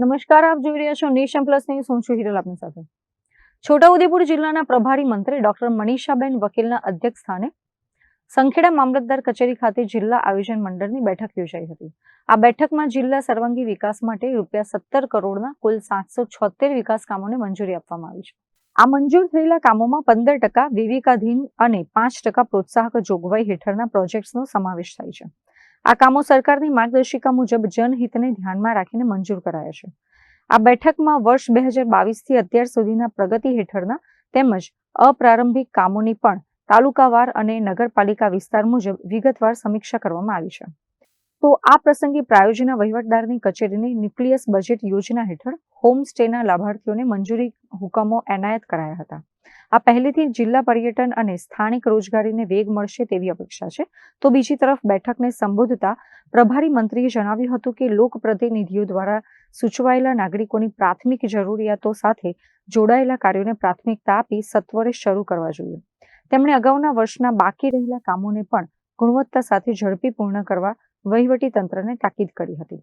નમસ્કાર, આપ જોઈ રહ્યા છો નેશન પ્લસ ન્યૂઝ. હું છું હિરલ આપની સાથે. છોટાઉદેપુર જિલ્લાના પ્રભારી મંત્રી ડોક્ટર મનીષાબેન વકીલના અધ્યક્ષસ્થાને સંખેડા મામલતદાર કચેરી ખાતે જિલ્લા આયોજન મંડળની બેઠક યોજાઈ હતી. આ બેઠકમાં જિલ્લા સર્વાંગી વિકાસ માટે ₹17 કરોડના કુલ 776 વિકાસ કામોને મંજૂરી આપવામાં આવી છે. આ મંજૂર થયેલા કામોમાં 15% વિવેકાધીન અને 5% પ્રોત્સાહક જોગવાઈ હેઠળના પ્રોજેક્ટ્સનો સમાવેશ થાય છે. આ કામો સરકારની માર્ગદર્શિકા મુજબ જનહિતને ધ્યાનમાં રાખીને મંજૂર કરાયા છે. આ બેઠકમાં વર્ષ 2022 થી અત્યાર સુધીના પ્રગતિ હેઠળના તેમજ અપ્રારંભિક કામોની પણ તાલુકાવાર અને નગરપાલિકા વિસ્તાર મુજબ વિગતવાર સમીક્ષા કરવામાં આવી છે. તો આ પ્રસંગે પ્રાયોજના વહીવટદારની કચેરીની ન્યુક્લિયસ બજેટ યોજના હેઠળ હોમ સ્ટેના લાભાર્થીઓને મંજૂરી હુકમો એનાયત કરાયા હતા. આ પહેલેથી જિલ્લા પર્યટન અને સ્થાનિક રોજગારીને વેગ મળશે તેવી અપેક્ષા છે. તો બીજી તરફ બેઠકને સંબોધતા પ્રભારી મંત્રીએ જણાવ્યું હતું કે લોકપ્રતિનિધિઓ દ્વારા સૂચવાયેલા નાગરિકોની પ્રાથમિક જરૂરિયાતો સાથે જોડાયેલા કાર્યોને પ્રાથમિકતા આપી સત્વરે શરૂ કરવા જોઈએ. તેમણે અગાઉના વર્ષના બાકી રહેલા કામોને પણ ગુણવત્તા સાથે ઝડપી પૂર્ણ કરવા વહીવટી તંત્રને તાકીદ કરી હતી.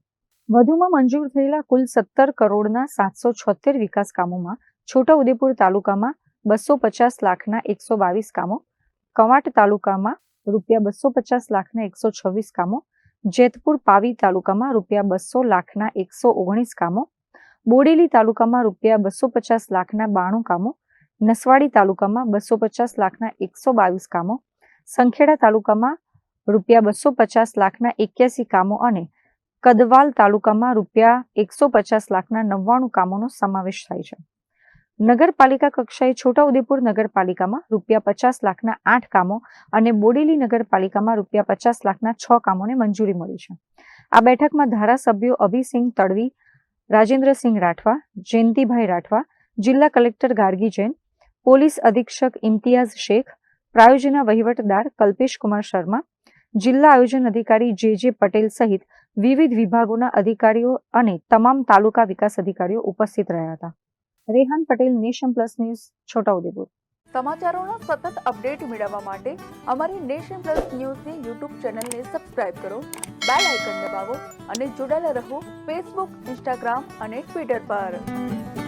વધુમાં મંજૂર થયેલા કુલ 17 કરોડના 776 વિકાસ કામોમાં છોટાઉદેપુર તાલુકામાં 250 લાખના 122 કામો, કવાંટ તાલુકામાં ₹250 લાખના 126 કામો, જેતપુર પાવી તાલુકામાં ₹200 લાખના 119 કામો, બોડેલી તાલુકામાં ₹250 લાખના 92 કામો, નસવાડી તાલુકામાં ₹250 લાખના 122 કામો, સંખેડા તાલુકામાં ₹250 લાખના 81 કામો અને કદવાલ તાલુકામાં ₹150 લાખના 99 કામોનો સમાવેશ થાય છે. નગરપાલિકા કક્ષાએ છોટાઉદેપુર નગરપાલિકામાં ₹50 લાખના 8 કામો અને બોડેલી નગરપાલિકામાં ₹50 લાખના 6 કામોને મંજૂરી મળી છે. આ બેઠકમાં ધારાસભ્યો અભિસિંહ તડવી, રાજેન્દ્રસિંહ રાઠવા, જયંતિભાઈ રાઠવા, જિલ્લા કલેક્ટર ગાર્ગી જૈન, પોલીસ અધિક્ષક ઇમ્તિયાઝ શેખ, પ્રાયોજના વહીવટદાર કલ્પેશ કુમાર શર્મા, જિલ્લા આયોજન અધિકારી જે પટેલ સહિત વિવિધ વિભાગોના અધિકારીઓ અને તમામ તાલુકા વિકાસ અધિકારીઓ ઉપસ્થિત રહ્યા હતા. Rehan Patel, Nation Plus News, Chhota Udepur. સમાચારોના સતત અપડેટ મેળવવા માટે અમારી નેશન પ્લસ ન્યૂઝની યુટ્યુબ ચેનલને સબસ્ક્રાઇબ કરો, બેલ આઇકન દબાવો અને જોડાયેલા રહો ફેસબુક, ઇન્સ્ટાગ્રામ અને ટ્વિટર પર.